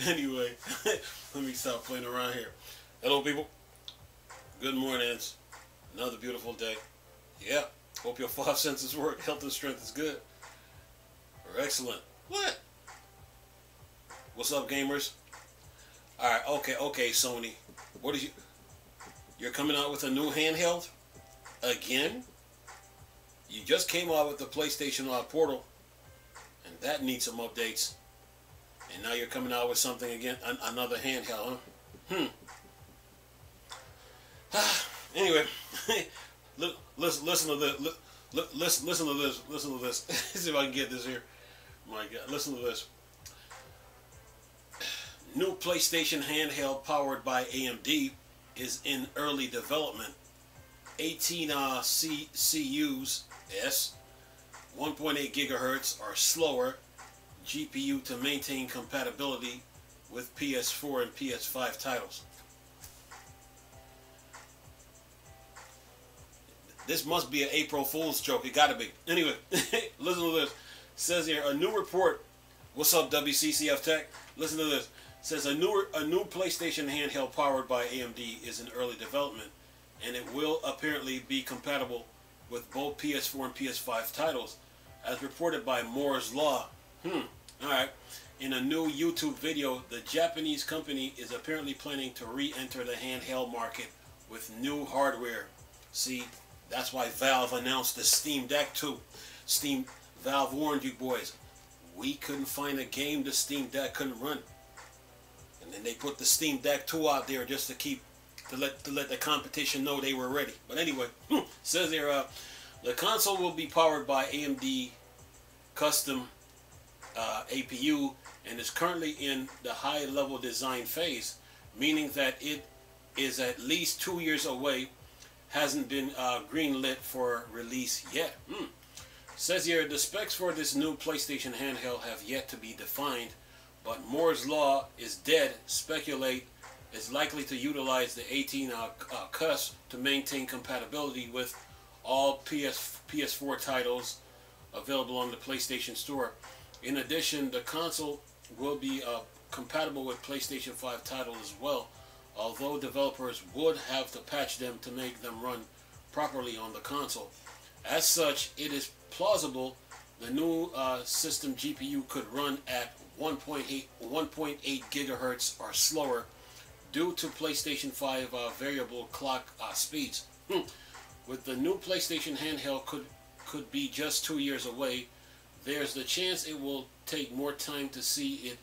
Anyway, let me stop playing around here. Hello, people. Good morning. It's another beautiful day. Yeah. Hope your five senses work. Health and strength is good. Or excellent. What? What's up, gamers? Alright, okay, Sony. What is you... You're coming out with a new handheld? Again? You just came out with the PlayStation Portal. And that needs some updates. And now you're coming out with something again, another handheld, huh? Anyway, listen to this. Listen to this. Listen to this. See if I can get this here. My God, listen to this. New PlayStation handheld powered by AMD is in early development. 18 CUs, 1.8 gigahertz or slower GPU to maintain compatibility with PS4 and PS5 titles. This must be an April Fool's joke. It gotta be. Anyway, listen to this. It says here, a new report. What's up, WCCF Tech? Listen to this. It says a new PlayStation handheld powered by AMD is in early development, and it will apparently be compatible with both PS4 and PS5 titles, as reported by Moore's Law. Alright. In a new YouTube video, the Japanese company is apparently planning to re-enter the handheld market with new hardware. See, that's why Valve announced the Steam Deck 2. Valve warned you boys, we couldn't find a game the Steam Deck couldn't run. And then they put the Steam Deck 2 out there just to let the competition know they were ready. But anyway, says there, the console will be powered by AMD custom APU and is currently in the high-level design phase, meaning that it is at least 2 years away. Hasn't been greenlit for release yet. Says here, the specs for this new PlayStation handheld have yet to be defined, but Moore's Law is dead. Speculate is likely to utilize the 18 CUS to maintain compatibility with all PS4 titles available on the PlayStation Store. In addition, the console will be compatible with PlayStation 5 titles as well, although developers would have to patch them to make them run properly on the console. As such, it is plausible the new system GPU could run at 1.8 gigahertz or slower due to PlayStation 5 variable clock speeds. With the new PlayStation handheld could be just 2 years away, there's the chance it will take more time to see it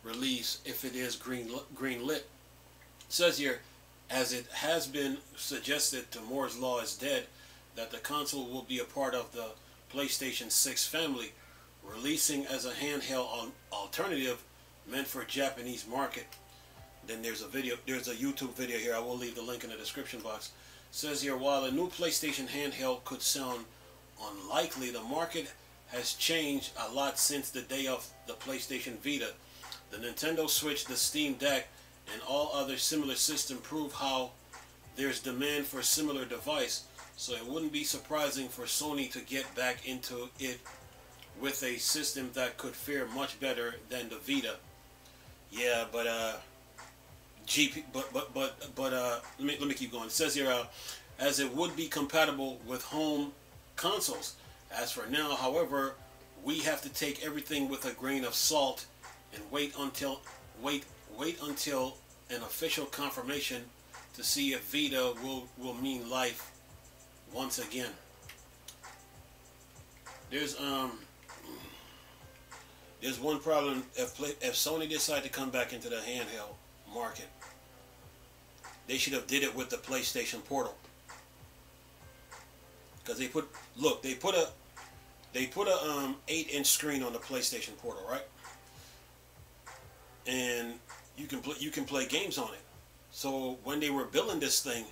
release if it is greenlit. Says here, as it has been suggested to Moore's Law is dead, that the console will be a part of the PlayStation 6 family, releasing as a handheld alternative meant for Japanese market. Then there's a YouTube video here. I will leave the link in the description box. Says here, while a new PlayStation handheld could sound unlikely, the market has changed a lot since the day of the PlayStation Vita. The Nintendo Switch, the Steam Deck, and all other similar systems prove how there's demand for a similar device, so it wouldn't be surprising for Sony to get back into it with a system that could fare much better than the Vita. Yeah, but let me keep going. It says here, as it would be compatible with home consoles. As for now, however, we have to take everything with a grain of salt and wait until an official confirmation to see if Vita will mean life once again. There's one problem. If Sony decide to come back into the handheld market, they should have did it with the PlayStation Portal. Because they put a 8-inch screen on the PlayStation Portal, right? And you can play games on it. So when they were building this thing,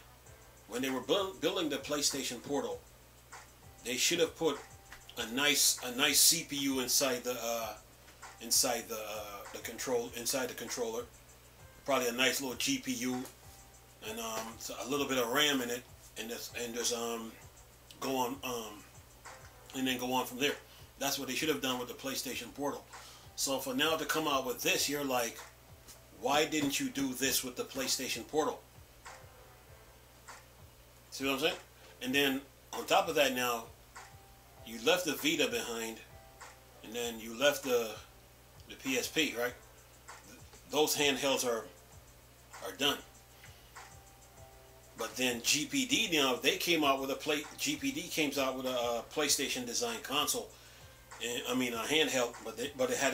when they were building the PlayStation Portal, they should have put a nice CPU inside the controller, probably a nice little GPU, and a little bit of RAM in it, and go on from there. That's what they should have done with the PlayStation Portal. So for now to come out with this, you're like, why didn't you do this with the PlayStation Portal? See what I'm saying? And then on top of that, now you left the Vita behind, and then you left the PSP, right? Those handhelds are done. But then GPD now, they came out with GPD came out with a PlayStation design console, and, I mean a handheld, but it had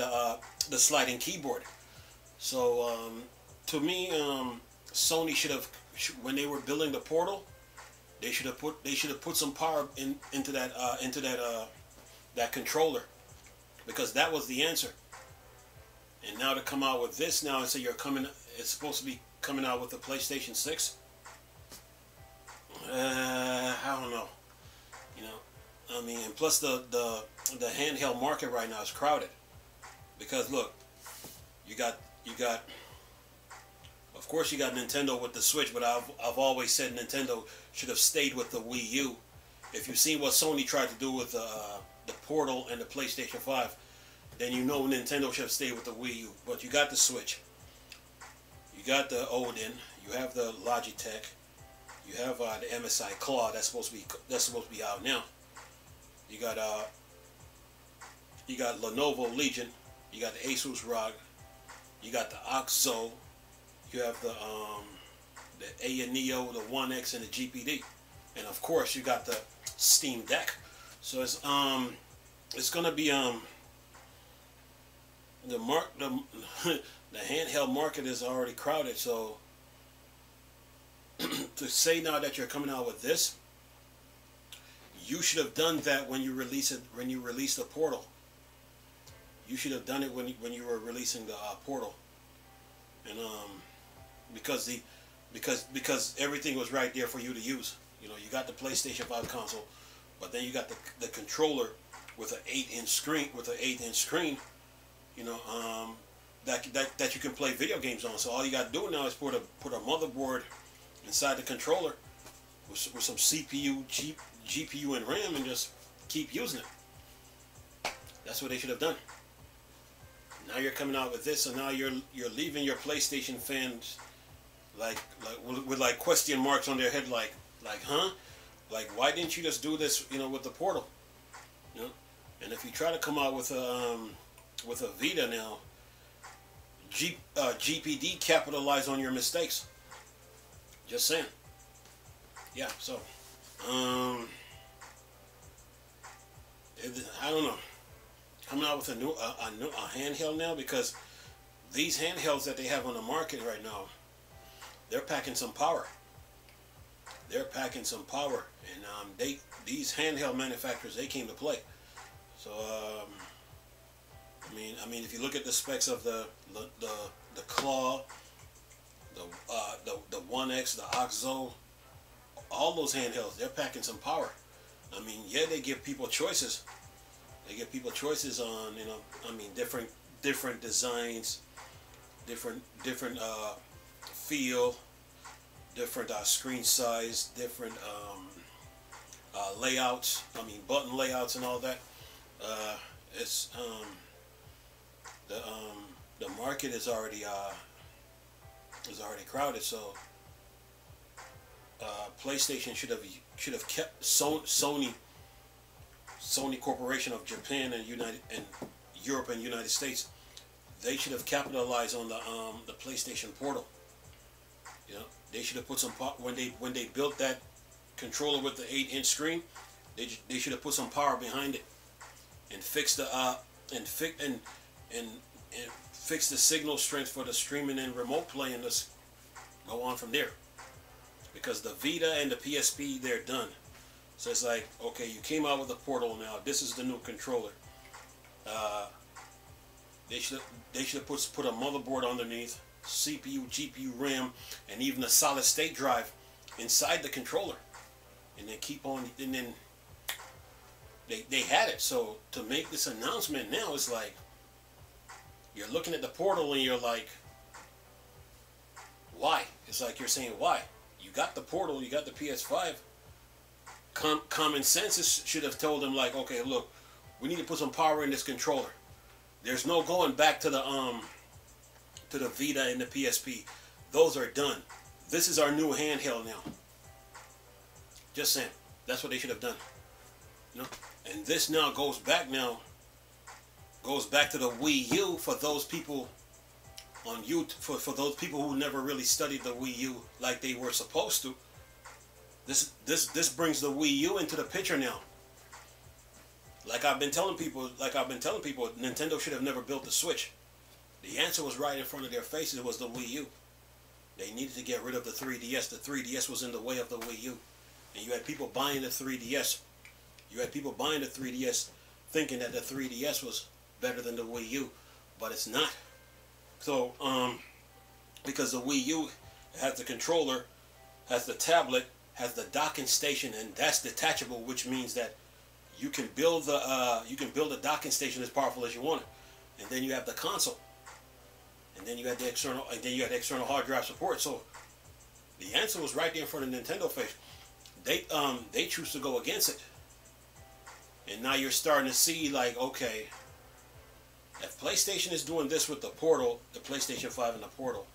the sliding keyboard. So to me, Sony should have, when they were building the Portal, they should have put some power into that controller, because that was the answer. And now to come out with this now and say it's supposed to be coming out with the PlayStation 6. I don't know. You know, I mean, and plus the handheld market right now is crowded, because look, you got. Of course, you got Nintendo with the Switch, but I've always said Nintendo should have stayed with the Wii U. If you've seen what Sony tried to do with the Portal and the PlayStation 5, then you know Nintendo should have stayed with the Wii U. But you got the Switch, you got the Odin, you have the Logitech, you have the MSI Claw that's supposed to be out now. You got Lenovo Legion, you got the Asus ROG, you got the OXO, you have the Aya Neo, the One X, and the GPD, and of course you got the Steam Deck. So it's gonna be the handheld market is already crowded. So to say now that you're coming out with this, you should have done that when you released the Portal. You should have done it when you were releasing the Portal, and because everything was right there for you to use. You know, you got the PlayStation 5 console, but then you got the controller with an 8-inch screen. You know, that you can play video games on. So all you got to do now is put a motherboard inside the controller with some CPU, GPU, and RAM, and just keep using it. That's what they should have done. Now you're coming out with this, so now you're leaving your PlayStation fans with like question marks on their head, like huh? Like, why didn't you just do this, you know, with the Portal? You know, and if you try to come out with a Vita now, GPD capitalize on your mistakes. Just saying. Yeah. So, I don't know. Coming out with a new handheld now, because these handhelds that they have on the market right now, they're packing some power. They're packing some power, and these handheld manufacturers, they came to play. So I mean, if you look at the specs of the Claw, the One X, the OXO, all those handhelds, they're packing some power. I mean, yeah, they give people choices. They give people choices on, you know, I mean, different designs, different feel, different screen size, different layouts. I mean, button layouts and all that. It's the market is already crowded. So PlayStation should have kept Sony Corporation of Japan and Europe and United States. They should have capitalized on the PlayStation Portal. You know, they should have put some when they built that controller with the 8-inch screen. They should have put some power behind it and fix the fix the signal strength for the streaming and remote play, and just go on from there. Because the Vita and the PSP, they're done. So it's like, okay, you came out with the Portal now. This is the new controller. They should have put a motherboard underneath, CPU, GPU, RAM, and even a solid state drive inside the controller, and then keep on. And then they had it. So to make this announcement now, it's like you're looking at the Portal and you're like, why? It's like you're saying, why? You got the Portal, you got the PS5. Common sense should have told them, like, okay, look, we need to put some power in this controller. There's no going back to the to the Vita and the PSP. Those are done. This is our new handheld now. Just saying. That's what they should have done. You know? And this now goes back to the Wii U for those people on YouTube, for those people who never really studied the Wii U like they were supposed to. This brings the Wii U into the picture now. Like I've been telling people, Nintendo should have never built the Switch. The answer was right in front of their faces. It was the Wii U. They needed to get rid of the 3DS. The 3DS was in the way of the Wii U. And you had people buying the 3DS. You had people buying the 3DS thinking that the 3DS was better than the Wii U. But it's not. So, because the Wii U has the controller, has the tablet, has the docking station, and that's detachable, which means that you can build a docking station as powerful as you want it. And then you have the console. And then you had the external hard drive support. So the answer was right there in front of Nintendo face. They choose to go against it. And now you're starting to see, like, okay, if PlayStation is doing this with the Portal, the PlayStation 5 and the Portal,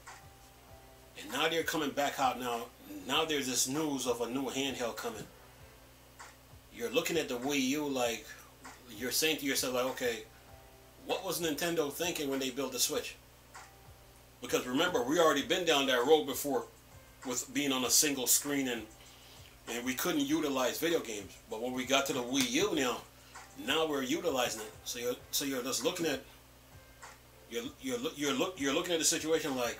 and now they're coming back out now there's this news of a new handheld coming. You're looking at the Wii U like, you're saying to yourself, like, okay, what was Nintendo thinking when they built the Switch? Because remember, we already been down that road before with being on a single screen and we couldn't utilize video games. But when we got to the Wii U now we're utilizing it. So you're just looking at you're looking at the situation like,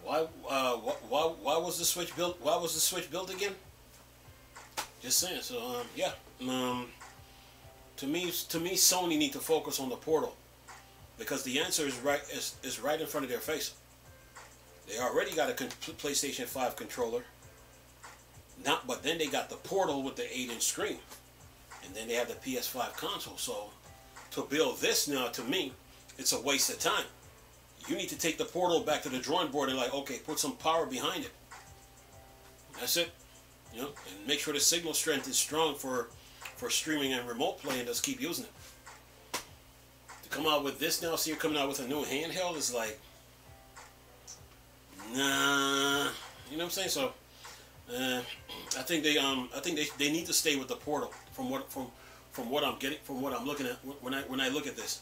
why was the Switch built? Why was the Switch built again? Just saying. So yeah. To me, Sony need to focus on the Portal, because the answer is right in front of their face. They already got a PlayStation 5 controller. But then they got the Portal with the 8-inch screen, and then they have the PS5 console. So to build this now, to me, it's a waste of time. You need to take the Portal back to the drawing board and, like, okay, put some power behind it. That's it. You know, and make sure the signal strength is strong for streaming and remote play, and just keep using it. To come out with this now, see you're coming out with a new handheld, is like, nah. You know what I'm saying? So I think they need to stay with the Portal from what I'm looking at when I look at this,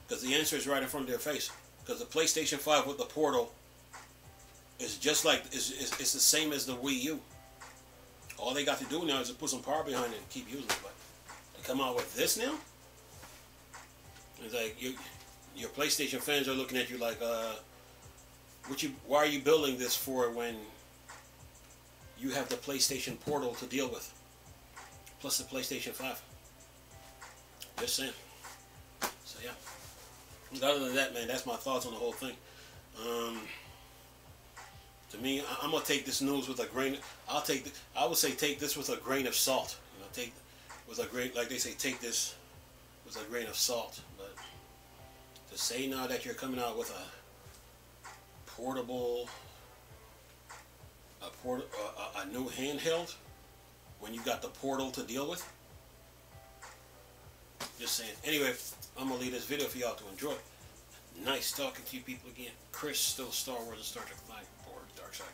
because the answer is right in front of their face. Because the PlayStation 5 with the Portal is just like it's the same as the Wii U. All they got to do now is to put some power behind it and keep using it. But to come out with this now, it's like your PlayStation fans are looking at you like, why are you building this for when you have the PlayStation Portal to deal with, plus the PlayStation 5? Just saying. So yeah. Other than that, man, that's my thoughts on the whole thing. To me, I'm gonna take this news with a grain. I would say take this with a grain of salt. You know, take this with a grain of salt. But to say now that you're coming out with a new handheld when you got the Portal to deal with, just saying. Anyway, I'm gonna leave this video for y'all to enjoy. Nice talking to you people again. Chris, still Star Wars and Star Trek Flag Board Dark Side.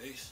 Peace.